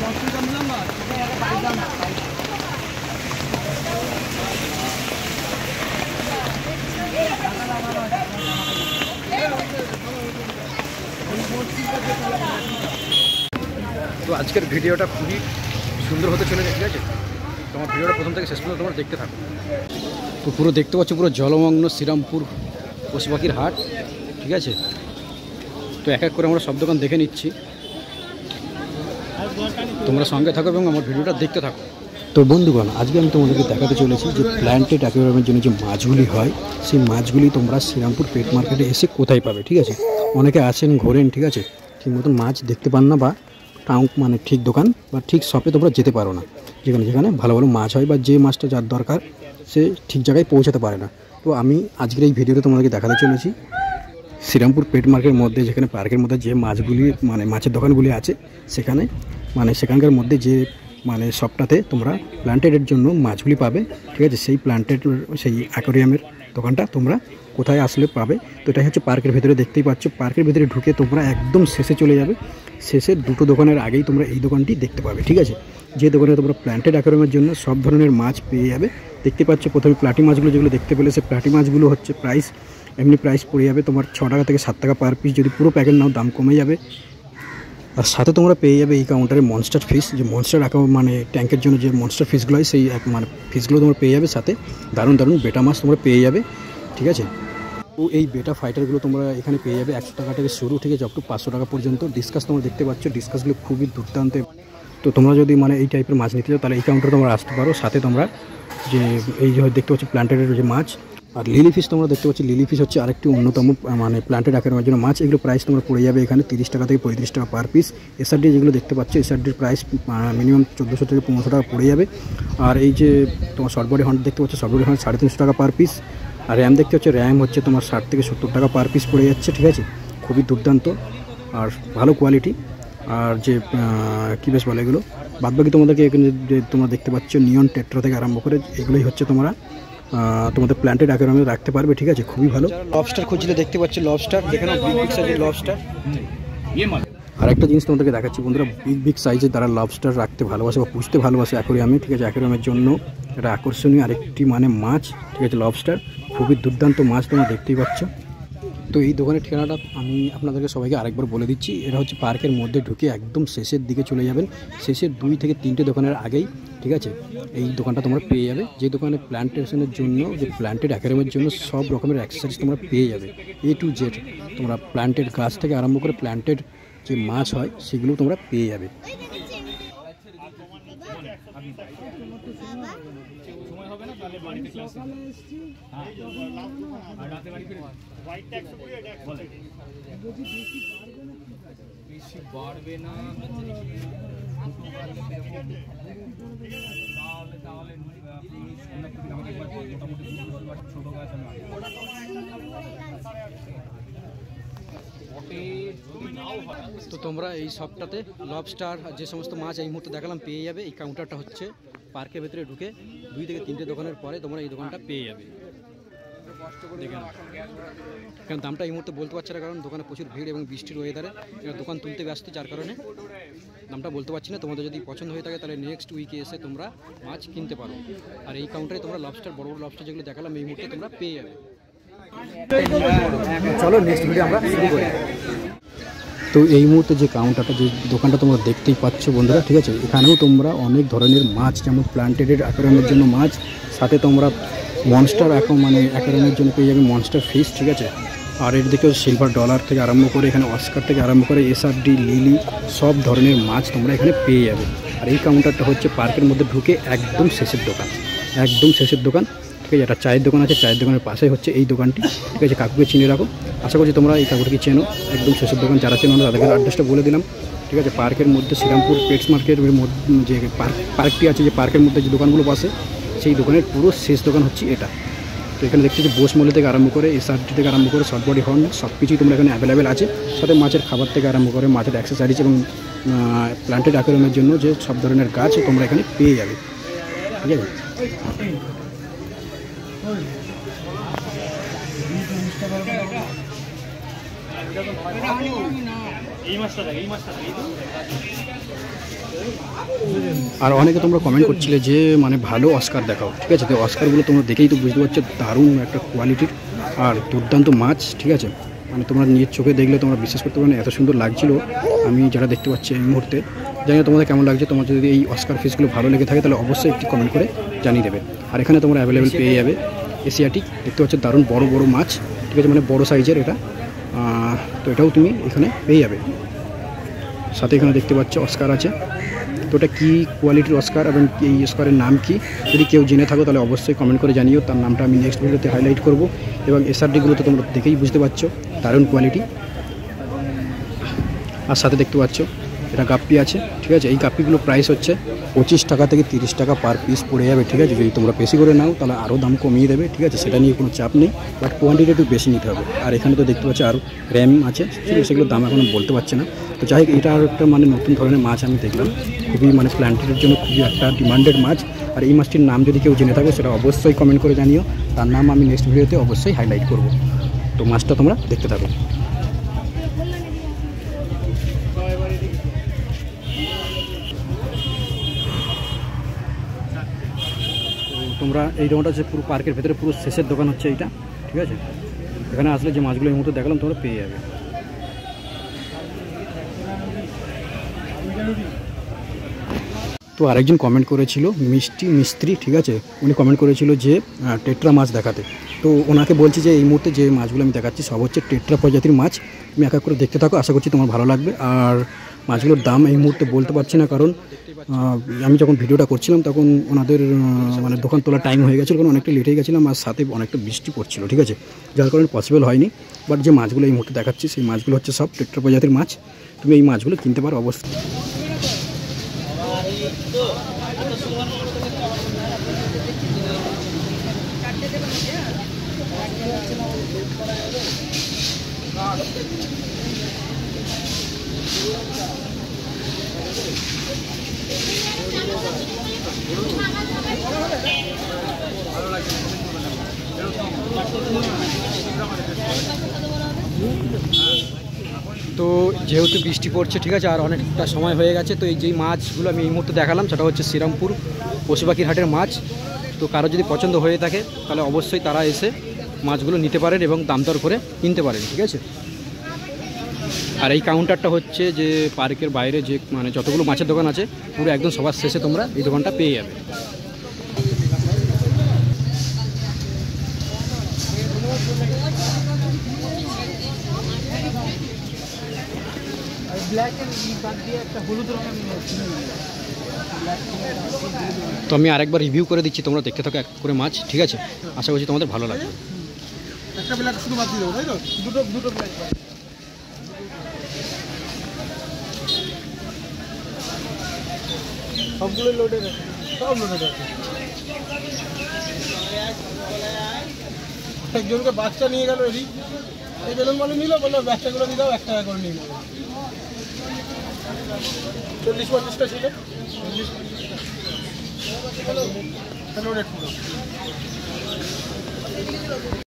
তো আজকের ভিডিওটা খুবই সুন্দর হতে চলেছে, ঠিক আছে? তোমার ভিডিওটা প্রথম থেকে শেষ পর্যন্ত তোমরা দেখতে থাকো। তো পুরো দেখতে পাচ্ছ পুরো জলমগ্ন শ্রীরামপুর পশু পাখির হাট, ঠিক আছে? তো এক এক করে আমরা সব দোকান দেখে নিচ্ছি, তোমরা সঙ্গে থাকো এবং আমার ভিডিওটা দেখতে থাকো। তো বন্ধুগণ, আজকে আমি তোমাদেরকে দেখাতে চলেছি যে প্ল্যান্টেড অ্যাকুয়ারিয়ামের জন্য যে মাছগুলি হয়, সেই মাছগুলি তোমরা শ্রীরামপুর পেট মার্কেটে এসে কোথায় পাবে, ঠিক আছে? অনেকে আছেন ঘোরেন, ঠিক আছে, ঠিক মতন মাছ দেখতে পান না, বা টাউন মানে ঠিক দোকান বা ঠিক শপে তোমরা যেতে পারো না, যেখানে যেখানে ভালো ভালো মাছ হয় বা যে মাছটা যার দরকার সে ঠিক জায়গায় পৌঁছাতে পারে না। তো আমি আজকের এই ভিডিওতে তোমাদেরকে দেখাতে চলেছি শ্রীরামপুর পেট মার্কেটের মধ্যে, যেখানে পার্কের মধ্যে যে মাছগুলি মানে মাছের দোকানগুলি আছে, সেখানে মানে সেখানকার মধ্যে যে মানে শপটাতে তোমরা প্ল্যান্টেডের জন্য মাছগুলি পাবে, ঠিক আছে? সেই প্ল্যান্টেড সেই অ্যাকোরিয়ামের দোকানটা তোমরা কোথায় আসলে পাবে। তো এটাই হচ্ছে পার্কের ভেতরে, দেখতেই পাচ্ছ। পার্কের ভেতরে ঢুকে তোমরা একদম শেষে চলে যাবে, শেষের দুটো দোকানের আগেই তোমরা এই দোকানটি দেখতে পাবে, ঠিক আছে? যে দোকানে তোমরা প্ল্যান্টেড অ্যাকোরিয়ামের জন্য সব ধরনের মাছ পেয়ে যাবে। দেখতে পাচ্ছ প্রথমে প্লাটি মাছগুলো যেগুলো দেখতে পেলে, সে প্লাটি মাছগুলো হচ্ছে এমনি প্রাইস পড়ে যাবে তোমার 6 টাকা থেকে 7 টাকা পার পিস। যদি পুরো প্যাকেট নাও দাম কমে যাবে। আর সাথে তোমরা পেয়ে যাবে এই কাউন্টারে মনস্টার ফিশ, যে মনস্টার মানে ট্যাঙ্কের জন্য যে মনস্টার ফিশগুলো হয়, সেই মানে ফিশগুলো তোমরা পেয়ে যাবে। সাথে দারুণ দারুণ বেটা মাছ তোমরা পেয়ে যাবে, ঠিক আছে? তো এই বেটা ফাইটারগুলো তোমরা এখানে পেয়ে যাবে 100 টাকা থেকে শুরু, ঠিক আছে, আপ টু 500 টাকা পর্যন্ত। ডিসকাস তোমরা দেখতে পাচ্ছ, ডিসকাসগুলো খুবই দুর্দান্ত। তো তোমরা যদি মানে এই টাইপের মাছ নিতে চাও তাহলে এই কাউন্টারে তোমরা আসতে পারো। সাথে তোমরা যে এই যে দেখতে পাচ্ছ প্ল্যান্টেডের যে মাছ, আর লিলি ফিশ তোমরা দেখতে পাচ্ছ। লিলি ফিশ হচ্ছে আরেকটি অন্যতম মানে প্ল্যান্টেড অ্যাকোয়ারিয়ামের জন্য মাছ। এগুলো প্রাইস তোমরা পড়ে যাবে এখানে 30 টাকা থেকে 35 টাকা পার পিস। এসআরডি যেগুলো দেখতে পাচ্ছ, এসআরডির প্রাইস মিনিমাম 1400 থেকে 1500 টাকা পড়ে যাবে। আর এই যে তোমার শর্ট বডি হন্ট দেখতে পাচ্ছ, শর্ট বডি হন্ট 350 টাকা পার পিস। আর র্যাম দেখতে হচ্ছে, র্যাম হচ্ছে তোমার 60 থেকে 70 টাকা পার পিস পড়ে যাচ্ছে, ঠিক আছে? খুবই দুর্দান্ত আর ভালো কোয়ালিটি। আর যে কী বেশ বলে এগুলো, বাদবাকি তোমাদেরকে এখানে যে তোমরা দেখতে পাচ্ছ নিয়ন টেট্রা থেকে আরম্ভ করে এগুলোই হচ্ছে তোমরা তোমাদের প্ল্যান্টেড অ্যাকোয়ারিয়ামে রাখতে পারবে, ঠিক আছে? খুবই ভালো। লবস্টার খুঁজলে দেখতে পাচ্ছ, লবস্টার যেখানে বিগ বিগ সাইজের লবস্টার। আর একটা জিনিস তোমাদেরকে দেখাচ্ছি বন্ধুরা, বিগ বিগ সাইজের তারা লবস্টার রাখতে ভালোবাসে বা পুষতে ভালোবাসে অ্যাকোরিয়ামে, ঠিক আছে? অ্যাকোরিয়ামের জন্য এটা আকর্ষণীয় আরেকটি মানে মাছ, ঠিক আছে? লবস্টার খুবই দুর্দান্ত মাছ, তোমরা দেখতেই পাচ্ছ। তো এই দোকানের ঠিকানাটা আমি আপনাদেরকে সবাইকে আরেকবার বলে দিচ্ছি। এটা হচ্ছে পার্কের মধ্যে ঢুকে একদম শেষের দিকে চলে যাবেন, শেষের 2 থেকে 3টে দোকানের আগেই, ঠিক আছে? এই দোকানটা তোমরা পেয়ে যাবে, যে দোকানে প্ল্যান্টেশনের জন্য যে প্ল্যান্টেড অ্যাকোরিয়ামের জন্য সব রকমের অ্যাক্সেসরিজ তোমরা পেয়ে যাবে, A to Z। তোমরা প্ল্যান্টেড গাছ থেকে আরম্ভ করে প্ল্যান্টেড যে মাছ হয় সেগুলো তোমরা পেয়ে যাবে। তো তোমরা এই শপটাতে লবস্টার যে সমস্ত মাছ এই মুহূর্তে দেখালাম পেয়ে যাবে। এই কাউন্টারটা হচ্ছে পার্কের ভেতরে ঢুকে 2 থেকে 3টে দোকানের পরে তোমরা এই দোকানটা পেয়ে যাবে। দেখেন, কারণ দামটা এই মুহূর্তে বলতে পারছি না, কারণ দোকানে প্রচুর ভিড় এবং বৃষ্টির ওয়েদারে দোকান তুলতে ব্যস্ত, যার কারণে দামটা বলতে পারছি না। তোমাদের যদি পছন্দ হয়ে থাকে তাহলে নেক্সট উইকে এসে তোমরা মাছ কিনতে পারো। আর এই কাউন্টারে তোমরা লবস্টার, বড় বড় লবস্টার যেগুলো দেখালাম এই মুহূর্তে তোমরা পেয়ে যাবে। চলো নেক্সট ভিডিও আমরা শুরু করি। তো এই মুহূর্তে যে কাউন্টারটা, যে দোকানটা তোমরা দেখতেই পাচ্ছ বন্ধুরা, ঠিক আছে? এখানেও তোমরা অনেক ধরনের মাছ, যেমন প্ল্যান্টেডের অ্যাকোরিয়ামের জন্য মাছ, সাথে তোমরা মনস্টার মানে অ্যাকোরিয়ামের জন্য পেয়ে যাবে মনস্টার ফিশ, ঠিক আছে? আর এর দিকেও সিলভার ডলার থেকে আরম্ভ করে এখানে অস্কার থেকে আরম্ভ করে এসআরডি, লিলি, সব ধরনের মাছ তোমরা এখানে পেয়ে যাবে। আর এই কাউন্টারটা হচ্ছে পার্কের মধ্যে ঢুকে একদম শেষের দোকান, একদম শেষের দোকান, ঠিক আছে? একটা চায়ের দোকান আছে, চায়ের দোকানের পাশে হচ্ছে এই দোকানটি, ঠিক আছে? কাকুকে চিনে রাখো, আশা করছি তোমরা এই কাকুটিকে চেনো। একদম শেষের দোকান, যারা চেনো তাদেরকে অ্যাড্রেসটা বলে দিলাম, ঠিক আছে? পার্কের মধ্যে শ্রীরামপুর পেটস মার্কেটের যে পার্কটি আছে, যে পার্কের মধ্যে যে দোকানগুলো পাশে, সেই দোকানের পুরো শেষ দোকান হচ্ছে এটা। তো এখানে দেখছি যে বোসমলি থেকে আরম্ভ করে এসআরডি থেকে আরম্ভ করে শর্ট বডি হর্ন সব কিছুই তোমরা এখানে অ্যাভেলেবেল আছে। সাথে মাছের খাবার থেকে আরম্ভ করে মাছের অ্যাক্সেসরিজ এবং প্ল্যান্টেড অ্যাকোরিয়ামের জন্য যে সব ধরনের গাছ তোমরা এখানে পেয়ে যাবে, ঠিক আছে? আর অনেকে তোমরা কমেন্ট করছিলে যে মানে ভালো অস্কার দেখাও, ঠিক আছে। তো অস্কারগুলো তোমরা দেখেই তো বুঝতে পারছো দারুণ একটা কোয়ালিটির আর দুর্দান্ত মাছ, ঠিক আছে। মানে তোমরা নিজের চোখে দেখলে তোমরা বিশ্বাস করতে পারো না, এত সুন্দর লাগছিল আমি যেটা দেখতে পাচ্ছি এই মুহূর্তে। জানি না তোমাদের কেমন লাগছে, তোমার যদি এই অস্কার ফিশগুলো ভালো লেগে থাকে তাহলে অবশ্যই একটি কমেন্ট করে জানিয়ে দেবে। আর এখানে তোমরা অ্যাভেলেবেল পেয়ে যাবে এশিয়াটিক, দেখতে পাচ্ছ দারুণ বড় বড় মাছ, ঠিক আছে, মানে বড় সাইজের এটা। তো এটাও তুমি এখানে পেয়ে যাবে। সাথে এখানে দেখতে পাচ্ছ অস্কার আছে। তো এটা কী কোয়ালিটির অস্কার এবং এই অস্কারের নাম কি, যদি কেউ জেনে থাকো তাহলে অবশ্যই কমেন্ট করে জানিও। তার নামটা আমি নেক্সট ভিডিওতে হাইলাইট করব। এবং এসআরডিগুলো তো তোমরা দেখেই বুঝতে পারছো দারুণ কোয়ালিটি। আর সাথে দেখতে পাচ্ছ এটা গাপ্পি আছে, ঠিক আছে। এই গাপ্পিগুলো প্রাইস হচ্ছে 25 টাকা থেকে 30 টাকা পার পিস পড়ে যাবে, ঠিক আছে। যদি তোমরা বেশি করে নাও তাহলে আরও দাম কমিয়ে দেবে, ঠিক আছে, সেটা নিয়ে কোনো চাপ নেই, বাট কোয়ান্টিটি একটু বেশি নিতে হবে। আর এখানে তো দেখতে পাচ্ছি আরও র্যাম আছে, সেগুলোর দাম এখনও বলতে পারছে না। তো যাই হোক, এটা আর একটা মানে নতুন ধরনের মাছ আমি দেখলাম, খুবই মানে প্ল্যান্টের জন্য খুবই একটা ডিমান্ডেড মাছ। আর এই মাছটির নাম যদি কেউ জেনে থাকো সেটা অবশ্যই কমেন্ট করে জানিও, তার নাম আমি নেক্সট ভিডিওতে অবশ্যই হাইলাইট করব। তো মাছটা তোমরা দেখতে থাকো। তোমরা এই দোকানটা হচ্ছে পুরো পার্কের ভেতরে পুরো শেষের দোকান হচ্ছে এইটা, ঠিক আছে। এখানে আসলে যে মাছগুলো এই মুহূর্তে দেখালাম তোমরা পেয়ে যাবে। তো আরেকজন কমেন্ট করেছিল মিষ্টি মিস্ত্রি, ঠিক আছে, উনি কমেন্ট করেছিল যে টেট্রা মাছ দেখাতে। তো ওনাকে বলছি যে এই মুহূর্তে যে মাছগুলো আমি দেখাচ্ছি সব হচ্ছে টেট্রা প্রজাতির মাছ। তুমি এক এক করে দেখতে থাকো, আশা করছি তোমার ভালো লাগবে। আর মাছগুলোর দাম এই মুহূর্তে বলতে পারছি না, কারণ আমি যখন ভিডিওটা করছিলাম তখন ওনাদের মানে দোকান তোলার টাইম হয়ে গেছিলো, কারণ অনেকটা লেট হয়ে গেছিলাম আর সাথে অনেকটা বৃষ্টি পড়ছিল, ঠিক আছে, যার কারণে পসিবল হয়নি। বাট যে মাছগুলো এই মুহূর্তে দেখাচ্ছি সেই মাছগুলো হচ্ছে সব টেট্রা প্রজাতির মাছ। তুমি এই মাছগুলো কিনতে পারো অবশ্যই। তো যেহেতু বৃষ্টি পড়ছে, ঠিক আছে, আর অনেকটা সময় হয়ে গেছে, তো এই যেই মাছগুলো আমি এই মুহূর্তে দেখালাম সেটা হচ্ছে শ্রীরামপুর পশুপাখির হাটের মাছ। তো কারো যদি পছন্দ হয়ে থাকে তাহলে অবশ্যই তারা এসে মাছগুলো নিতে পারেন এবং দাম দর করে কিনতে পারেন, ঠিক আছে। আর এই কাউন্টারটা হচ্ছে যে পার্কের বাইরে যে মানে যতগুলো মাছের দোকান আছে পুরো একদম সবার শেষে তোমরা এই দোকানটা পেয়ে যাবে। তো আমি আরেকবার রিভিউ করে দিচ্ছি, তোমরা দেখতে থাকো এক করে মাছ, ঠিক আছে, আশা করছি তোমাদের ভালো লাগবে। একটা ব্ল্যাক শুধু বাদ দিয়ে দেবো, তাই তো? দুটো ব্ল্যাক সবগুলো লোডেড আছে, সব লোডেড আছে। একজনকে বাচ্চা নিয়ে গেল, এই বেলুন বলে নিল, বললো বাচ্চাগুলো দিয়ে দাও, 1 টাকা করে নিয়ে নেবো। 40-50টা ছিল, 40-50 লোডেড পুরো।